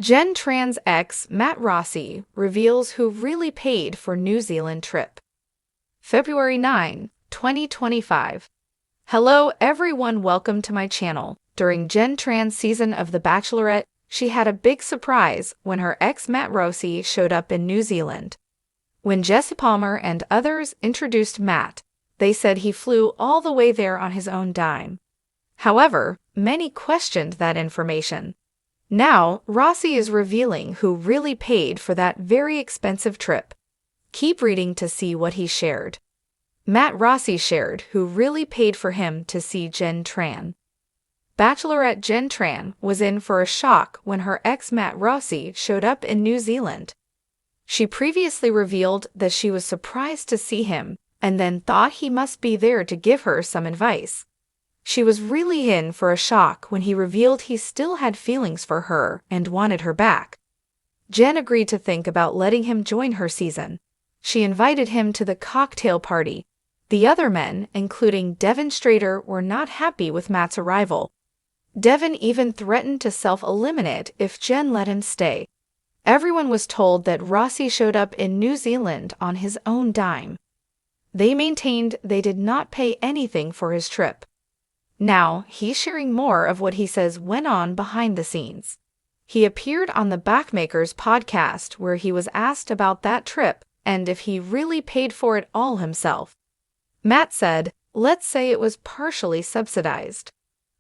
Jenn Tran's ex, Matt Rossi, reveals who really paid for New Zealand trip. February 9, 2025. Hello everyone, welcome to my channel. During Jenn Tran's season of The Bachelorette, she had a big surprise when her ex Matt Rossi showed up in New Zealand. When Jesse Palmer and others introduced Matt, they said he flew all the way there on his own dime. However, many questioned that information. Now, Rossi is revealing who really paid for that very expensive trip. Keep reading to see what he shared. Matt Rossi shared who really paid for him to see Jenn Tran. Bachelorette Jenn Tran was in for a shock when her ex Matt Rossi showed up in New Zealand. She previously revealed that she was surprised to see him and then thought he must be there to give her some advice. She was really in for a shock when he revealed he still had feelings for her and wanted her back. Jenn agreed to think about letting him join her season. She invited him to the cocktail party. The other men, including Devin Strader, were not happy with Matt's arrival. Devin even threatened to self-eliminate if Jenn let him stay. Everyone was told that Rossi showed up in New Zealand on his own dime. They maintained they did not pay anything for his trip. Now, he's sharing more of what he says went on behind the scenes. He appeared on the Backmakers podcast where he was asked about that trip and if he really paid for it all himself. Matt said, "Let's say it was partially subsidized."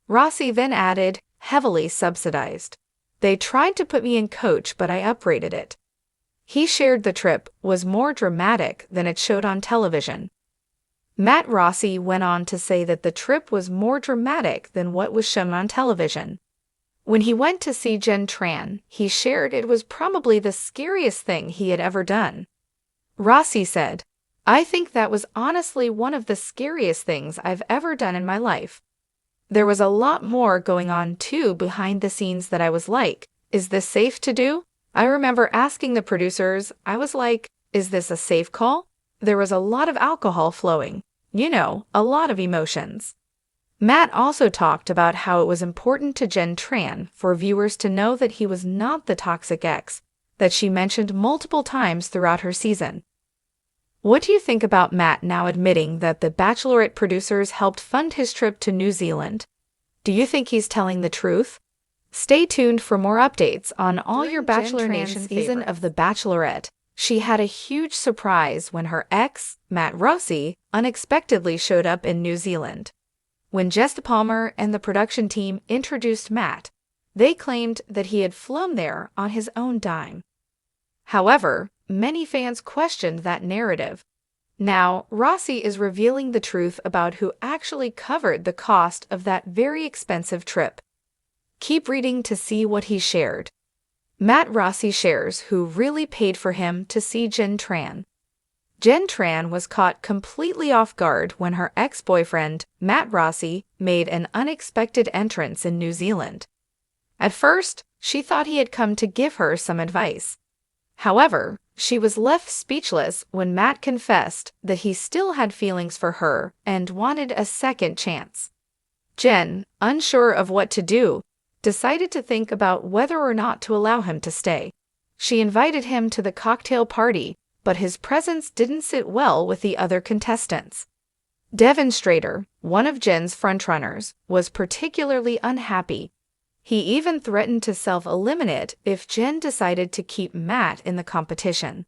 Rossi then added, "Heavily subsidized. They tried to put me in coach, but I uprated it." He shared the trip was more dramatic than it showed on television. Matt Rossi went on to say that the trip was more dramatic than what was shown on television. When he went to see Jenn Tran, he shared it was probably the scariest thing he had ever done. Rossi said, "I think that was honestly one of the scariest things I've ever done in my life. There was a lot more going on too behind the scenes that I was like, is this safe to do? I remember asking the producers, I was like, is this a safe call? There was a lot of alcohol flowing. A lot of emotions." Matt also talked about how it was important to Jenn Tran for viewers to know that he was not the toxic ex that she mentioned multiple times throughout her season. What do you think about Matt now admitting that the Bachelorette producers helped fund his trip to New Zealand? Do you think he's telling the truth? Stay tuned for more updates on all your Bachelor Nation season of The Bachelorette. She had a huge surprise when her ex, Matt Rossi, unexpectedly showed up in New Zealand. When Jesse Palmer and the production team introduced Matt, they claimed that he had flown there on his own dime. However, many fans questioned that narrative. Now, Rossi is revealing the truth about who actually covered the cost of that very expensive trip. Keep reading to see what he shared. Matt Rossi shares who really paid for him to see Jenn Tran. Jenn Tran was caught completely off guard when her ex-boyfriend, Matt Rossi, made an unexpected entrance in New Zealand. At first, she thought he had come to give her some advice. However, she was left speechless when Matt confessed that he still had feelings for her and wanted a second chance. Jenn, unsure of what to do, decided to think about whether or not to allow him to stay. She invited him to the cocktail party, but his presence didn't sit well with the other contestants. Devin Strader, one of Jenn's frontrunners, was particularly unhappy. He even threatened to self-eliminate if Jenn decided to keep Matt in the competition.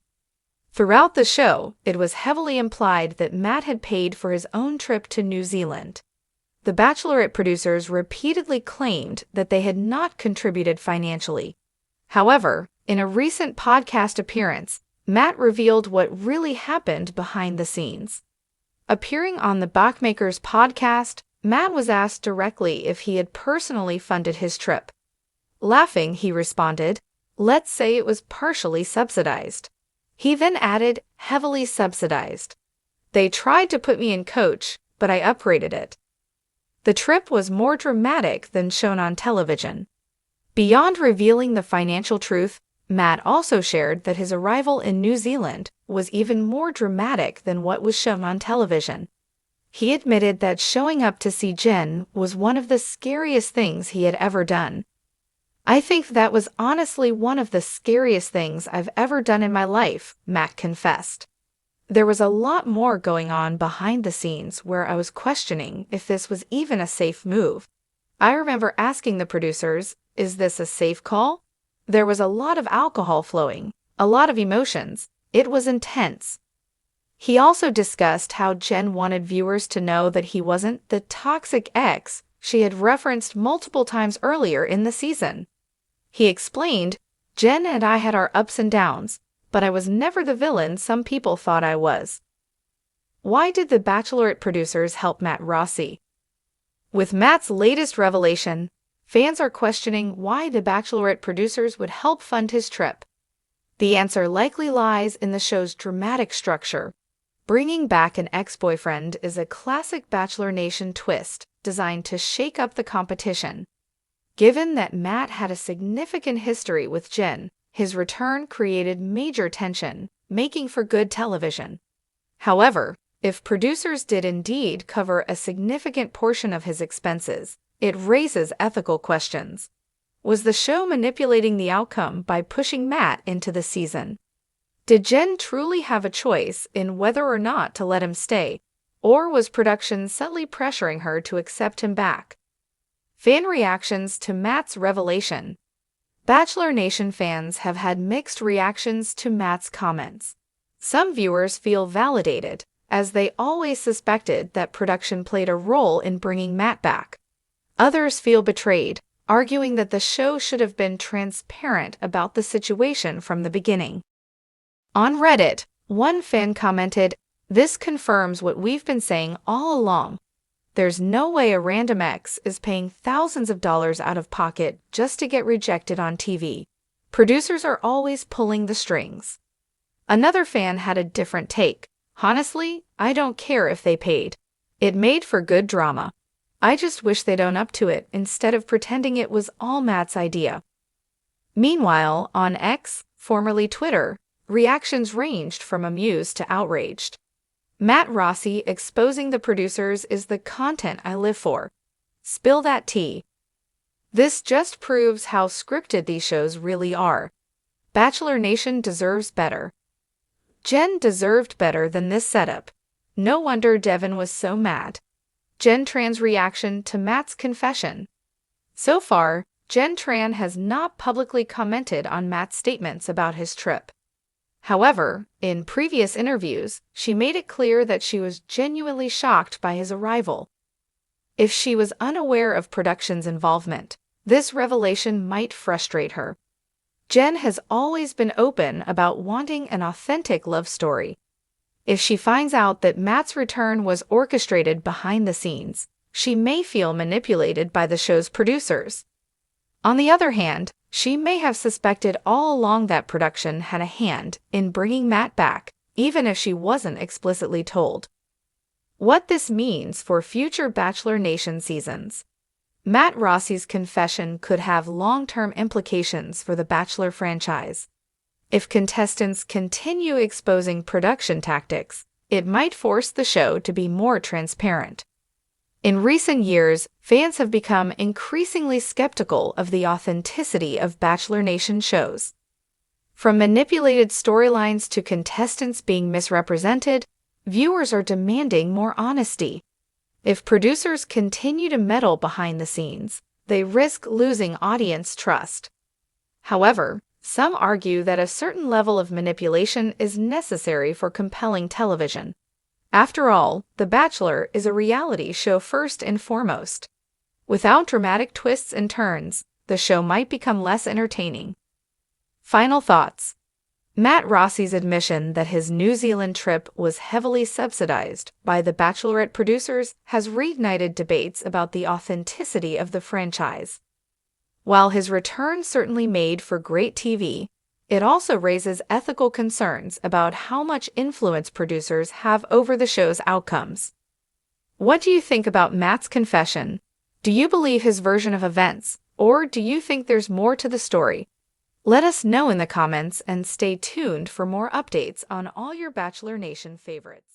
Throughout the show, it was heavily implied that Matt had paid for his own trip to New Zealand. The Bachelorette producers repeatedly claimed that they had not contributed financially. However, in a recent podcast appearance, Matt revealed what really happened behind the scenes. Appearing on the Backmakers podcast, Matt was asked directly if he had personally funded his trip. Laughing, he responded, "Let's say it was partially subsidized." He then added, "Heavily subsidized. They tried to put me in coach, but I uprated it." The trip was more dramatic than shown on television. Beyond revealing the financial truth, Matt also shared that his arrival in New Zealand was even more dramatic than what was shown on television. He admitted that showing up to see Jenn was one of the scariest things he had ever done. "I think that was honestly one of the scariest things I've ever done in my life," Matt confessed. "There was a lot more going on behind the scenes where I was questioning if this was even a safe move. I remember asking the producers, is this a safe call? There was a lot of alcohol flowing, a lot of emotions. It was intense." He also discussed how Jenn wanted viewers to know that he wasn't the toxic ex she had referenced multiple times earlier in the season. He explained, "Jenn and I had our ups and downs, but I was never the villain some people thought I was." Why did the Bachelorette producers help Matt Rossi? With Matt's latest revelation, fans are questioning why the Bachelorette producers would help fund his trip. The answer likely lies in the show's dramatic structure. Bringing back an ex-boyfriend is a classic Bachelor Nation twist designed to shake up the competition. Given that Matt had a significant history with Jenn, his return created major tension, making for good television. However, if producers did indeed cover a significant portion of his expenses, it raises ethical questions. Was the show manipulating the outcome by pushing Matt into the season? Did Jenn truly have a choice in whether or not to let him stay, or was production subtly pressuring her to accept him back? Fan reactions to Matt's revelation. Bachelor Nation fans have had mixed reactions to Matt's comments. Some viewers feel validated, as they always suspected that production played a role in bringing Matt back. Others feel betrayed, arguing that the show should have been transparent about the situation from the beginning. On Reddit, one fan commented, "This confirms what we've been saying all along. There's no way a random ex is paying thousands of dollars out of pocket just to get rejected on TV. Producers are always pulling the strings." Another fan had a different take. "Honestly, I don't care if they paid. It made for good drama. I just wish they'd own up to it instead of pretending it was all Matt's idea." Meanwhile, on X, formerly Twitter, reactions ranged from amused to outraged. Matt Rossi exposing the producers is the content I live for. Spill that tea. This just proves how scripted these shows really are. Bachelor Nation deserves better. Jenn deserved better than this setup. No wonder Devin was so mad. Jenn Tran's reaction to Matt's confession. So far, Jenn Tran has not publicly commented on Matt's statements about his trip. However, in previous interviews, she made it clear that she was genuinely shocked by his arrival. If she was unaware of production's involvement, this revelation might frustrate her. Jenn has always been open about wanting an authentic love story. If she finds out that Matt's return was orchestrated behind the scenes, she may feel manipulated by the show's producers. On the other hand, she may have suspected all along that production had a hand in bringing Matt back, even if she wasn't explicitly told. What this means for future Bachelor Nation seasons. Matt Rossi's confession could have long-term implications for the Bachelor franchise. If contestants continue exposing production tactics, it might force the show to be more transparent. In recent years, fans have become increasingly skeptical of the authenticity of Bachelor Nation shows. From manipulated storylines to contestants being misrepresented, viewers are demanding more honesty. If producers continue to meddle behind the scenes, they risk losing audience trust. However, some argue that a certain level of manipulation is necessary for compelling television. After all, The Bachelor is a reality show first and foremost. Without dramatic twists and turns, the show might become less entertaining. Final thoughts. Matt Rossi's admission that his New Zealand trip was heavily subsidized by the Bachelorette producers has reignited debates about the authenticity of the franchise. While his return certainly made for great TV, it also raises ethical concerns about how much influence producers have over the show's outcomes. What do you think about Matt's confession? Do you believe his version of events, or do you think there's more to the story? Let us know in the comments and stay tuned for more updates on all your Bachelor Nation favorites.